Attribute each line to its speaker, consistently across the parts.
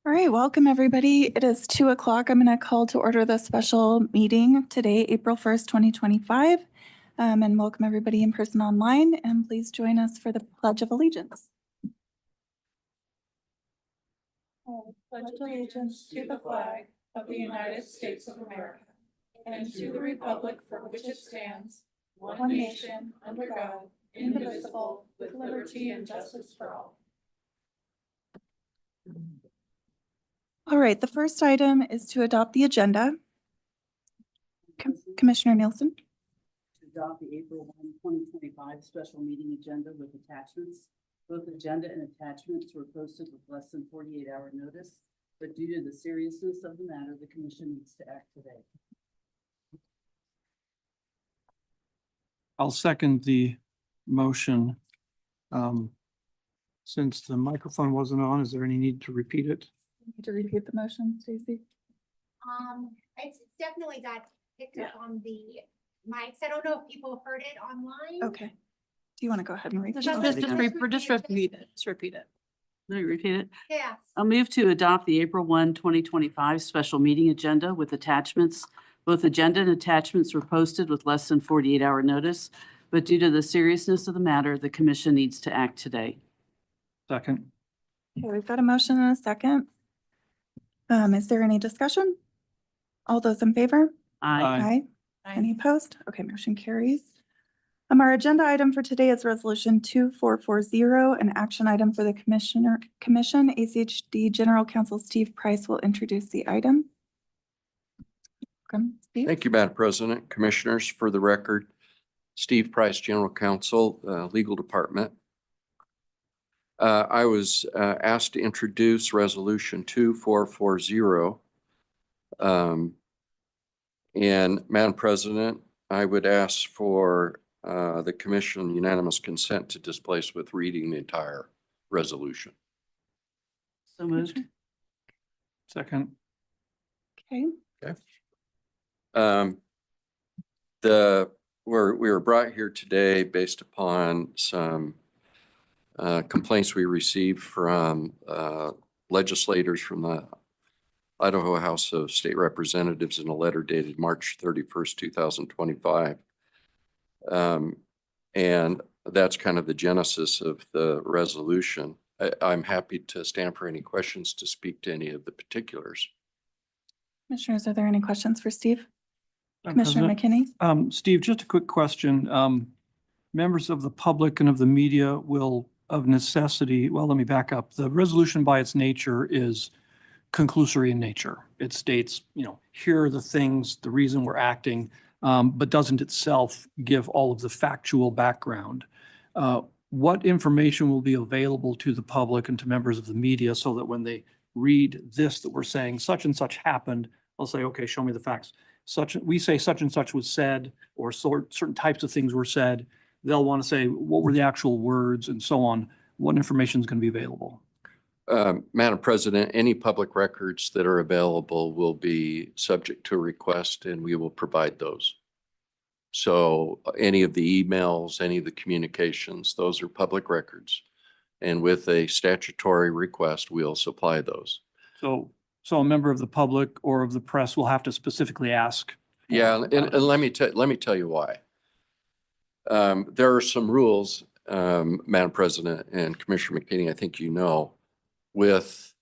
Speaker 1: All right, welcome everybody. It is 2 o'clock. I'm going to call to order the special meeting today, April 1st, 2025. And welcome everybody in person online, and please join us for the Pledge of Allegiance. I pledge allegiance to the flag of the United States of America and to the republic for which it stands, one nation, under God, indivisible, with liberty and justice for all. All right, the first item is to adopt the agenda. Commissioner Nielsen.
Speaker 2: To adopt the April 1, 2025 special meeting agenda with attachments. Both agenda and attachments were posted with less than 48-hour notice, but due to the seriousness of the matter, the commission needs to act today.
Speaker 3: I'll second the motion. Since the microphone wasn't on, is there any need to repeat it?
Speaker 1: Need to repeat the motion, Stacy?
Speaker 4: It's definitely got picked up on the mics. I don't know if people heard it online.
Speaker 1: Okay. Do you want to go ahead and read?
Speaker 4: Just
Speaker 1: the motion?
Speaker 4: repeat it.
Speaker 2: Just repeat it. Let me repeat it.
Speaker 4: Yes.
Speaker 2: I'll move to adopt the April 1, 2025 special meeting agenda with attachments. Both agenda and attachments were posted with less than 48-hour notice, but due to the seriousness of the matter, the commission needs to act today.
Speaker 3: Second.
Speaker 1: Okay, we've got a motion and a second. Is there any discussion? All those in favor?
Speaker 3: Aye.
Speaker 1: Any opposed? Okay, motion carries. Our agenda item for today is Resolution 2440, an action item for the commission. ACHD General Counsel Steve Price will introduce the item. Welcome, Steve.
Speaker 5: Thank you, Madam President. Commissioners, for the record, Steve Price, General Counsel, Legal Department. I was asked to introduce Resolution 2440. And Madam President, I would ask for the commission unanimous consent to displace with reading the entire resolution.
Speaker 2: So moved.
Speaker 3: Second.
Speaker 1: Okay.
Speaker 5: We were brought here today based upon some complaints we received from legislators from the Idaho House of State Representatives in a letter dated March 31st, 2025. And that's kind of the genesis of the resolution. I'm happy to stand for any questions to speak to any of the particulars.
Speaker 1: Commissioners, are there any questions for Steve?
Speaker 3: Madam
Speaker 1: Commissioner
Speaker 3: President,
Speaker 1: McKinney?
Speaker 3: Steve, just a quick question. Members of the public and of the media will, of necessity, well, let me back up. The resolution by its nature is conclusory in nature. It states, here are the things, the reason we're acting, but doesn't itself give all of the factual background. What information will be available to the public and to members of the media so that when they read this, that we're saying such and such happened, I'll say, okay, show me the facts. We say such and such was said, or certain types of things were said. They'll want to say, what were the actual words and so on. What information is going to be available?
Speaker 5: Madam President, any public records that are available will be subject to a request and we will provide those. So any of the emails, any of the communications, those are public records. And with a statutory request, we'll supply those.
Speaker 3: So a member of the public or of the press will have to specifically ask.
Speaker 5: Yeah, and let me tell you why. There are some rules, Madam President and Commissioner McKinney, I think you know, with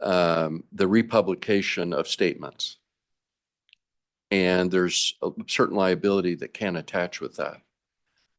Speaker 5: the republication of statements. And there's a certain liability that can attach with that.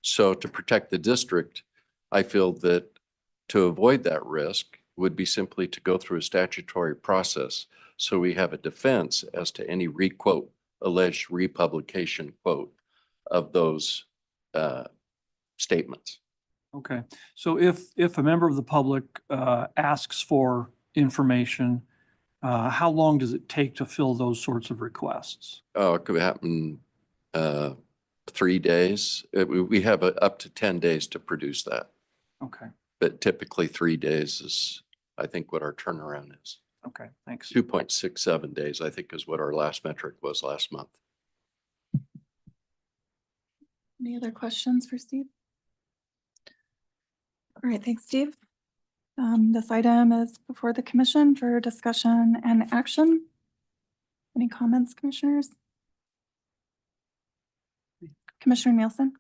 Speaker 5: So to protect the district, I feel that to avoid that risk would be simply to go through a statutory process so we have a defense as to any quote, alleged republication quote of those statements.
Speaker 3: Okay, so if a member of the public asks for information, how long does it take to fill those sorts of requests?
Speaker 5: Oh, it could happen 3 days. We have up to 10 days to produce that.
Speaker 3: Okay,
Speaker 5: But typically 3 days is, I think, what our turnaround is.
Speaker 3: okay, thanks.
Speaker 5: 2.67 days, I think, is what our last metric was last month.
Speaker 1: Any other questions for Steve? All right, thanks, Steve.
Speaker 6: This item is before the commission for discussion and action. Any comments, commissioners? Commissioner Nielsen?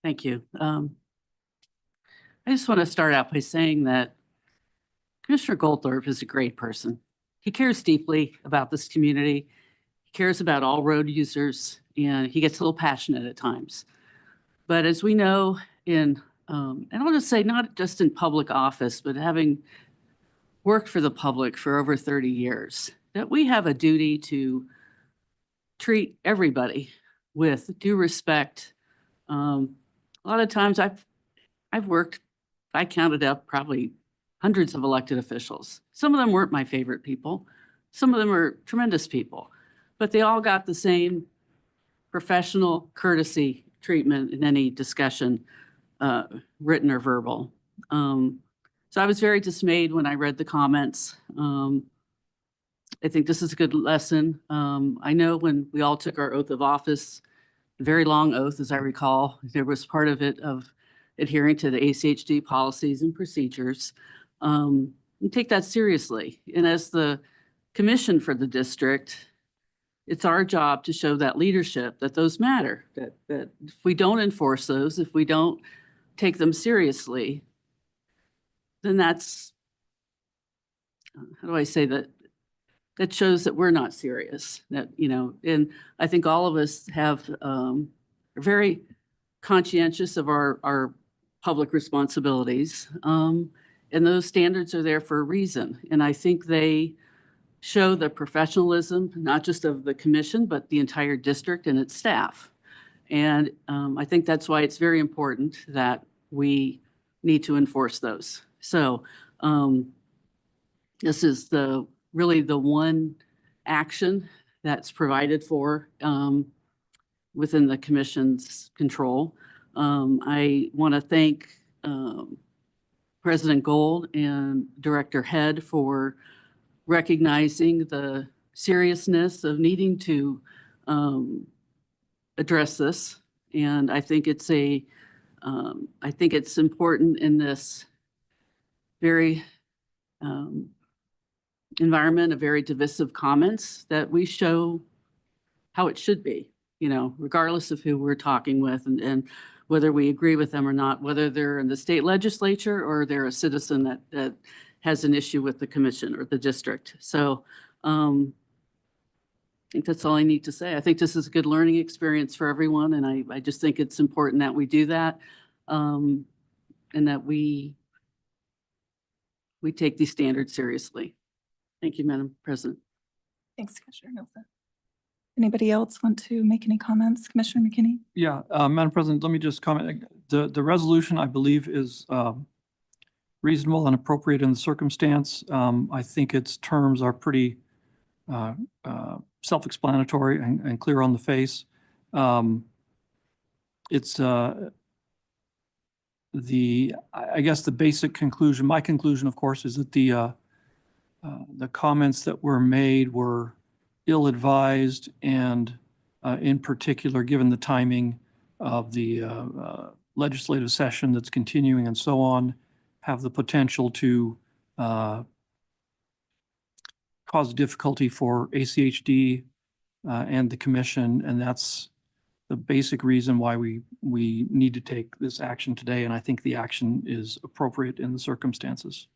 Speaker 7: Thank you. I just want to start out by saying that Commissioner Goldthorpe is a great person. He cares deeply about this community. He cares about all road users, and he gets a little passionate at times. But as we know and I'll just say not just in public office, but having worked for the public for over 30 years, that we have a duty to treat everybody with due respect. A lot of times I've worked, I counted up probably hundreds of elected officials. Some of them weren't my favorite people. Some of them are tremendous people, but they all got the same professional courtesy treatment in any discussion, written or verbal. So I was very dismayed when I read the comments. I think this is a good lesson. I know when we all took our oath of office, a very long oath, as I recall, there was part of it of adhering to the ACHD policies and procedures. We take that seriously. And as the commission for the district, it's our job to show that leadership, that those matter, that if we don't enforce those, if we don't take them seriously, then that's, how do I say that? That shows that we're not serious, that, you know, and I think all of us have, are very conscientious of our public responsibilities. And those standards are there for a reason. And I think they show the professionalism, not just of the commission, but the entire district and its staff. And I think that's why it's very important that we need to enforce those. So this is really the one action that's provided for within the commission's control. I want to thank President Gold and Director Head for recognizing the seriousness of needing to address this. And I think it's I think it's important in this very environment of very divisive comments that we show how it should be, you know, regardless of who we're talking with and whether we agree with them or not, whether they're in the state legislature or they're a citizen that has an issue with the commission or the district. So I think that's all I need to say. I think this is a good learning experience for everyone. And I just think it's important that we do that and that we take these standards seriously. Thank you, Madam President.
Speaker 6: Thanks, Commissioner Nielsen. Anybody else want to make any comments? Commissioner McKinney?
Speaker 3: Yeah, Madam President, let me just comment. The resolution, I believe, is reasonable and appropriate in the circumstance. I think its terms are pretty self-explanatory and clear on the face. It's I guess the basic conclusion, my conclusion, of course, is that the comments that were made were ill-advised and in particular, given the timing of the legislative session that's continuing and so on, have the potential to cause difficulty for ACHD and the commission. And that's the basic reason why we need to take this action today. And I think the action is appropriate in the circumstances.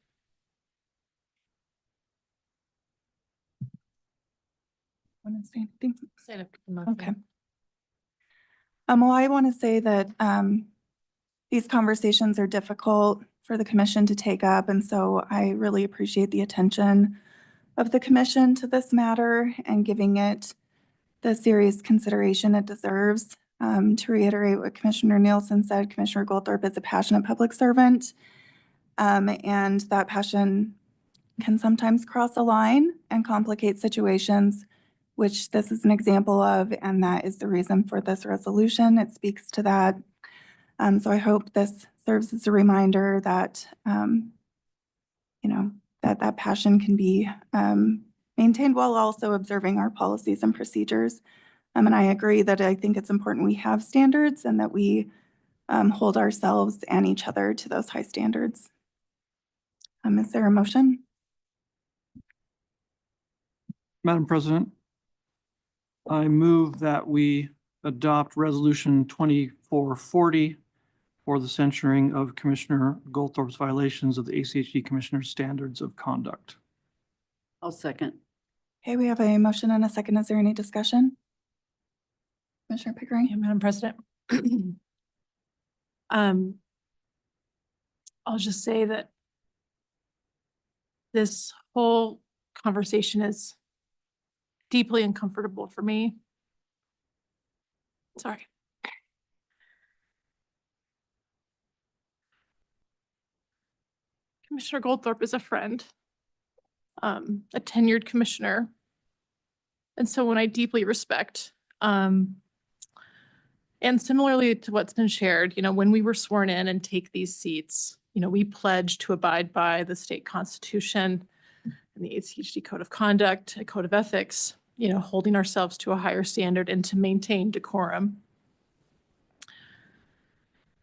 Speaker 6: Want to say anything? Okay. Well, I want to say that these conversations are difficult for the commission to take up. And so I really appreciate the attention of the commission to this matter and giving it the serious consideration it deserves. To reiterate what Commissioner Nielsen said, Commissioner Goldthorpe is a passionate public servant. And that passion can sometimes cross a line and complicate situations, which this is an example of, and that is the reason for this resolution. It speaks to that. So I hope this serves as a reminder that, you know, that passion can be maintained while also observing our policies and procedures. And I agree that I think it's important we have standards and that we hold ourselves and each other to those high standards. Is there a motion?
Speaker 3: Madam President, I move that we adopt Resolution 2440 for the censuring of Commissioner Goldthorpe's violations of the ACHD Commissioner's Standards of Conduct.
Speaker 7: I'll second.
Speaker 6: Okay, we have a motion and a second. Is there any discussion? Commissioner Pickering?
Speaker 1: Yeah, Madam President. I'll just say that this whole conversation is deeply uncomfortable for me. Sorry. Commissioner Goldthorpe is a friend, a tenured commissioner, and someone I deeply respect. And similarly to what's been shared, when we were sworn in and take these seats, we pledged to abide by the state constitution and the ACHD Code of Conduct, a Code of Ethics, holding ourselves to a higher standard and to maintain decorum.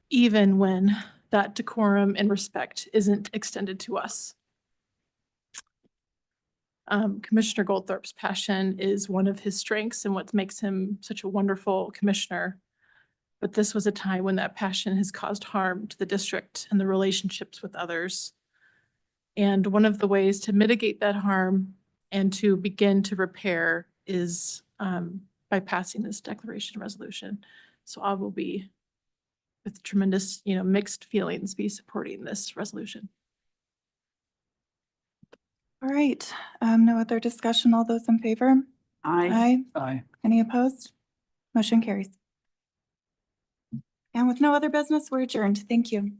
Speaker 1: Even when that decorum and respect isn't extended to us. Commissioner Goldthorpe's passion is one of his strengths and what makes him such a wonderful commissioner. But this was a time when that passion has caused harm to the district and the relationships with others. And one of the ways to mitigate that harm and to begin to repair is by passing this declaration resolution. So I will be, with tremendous, mixed feelings, be supporting this resolution.
Speaker 6: All right, no other discussion. All those in favor?
Speaker 7: Aye.
Speaker 3: Aye.
Speaker 6: Any opposed? Motion carries. And with no other business, we're adjourned. Thank you.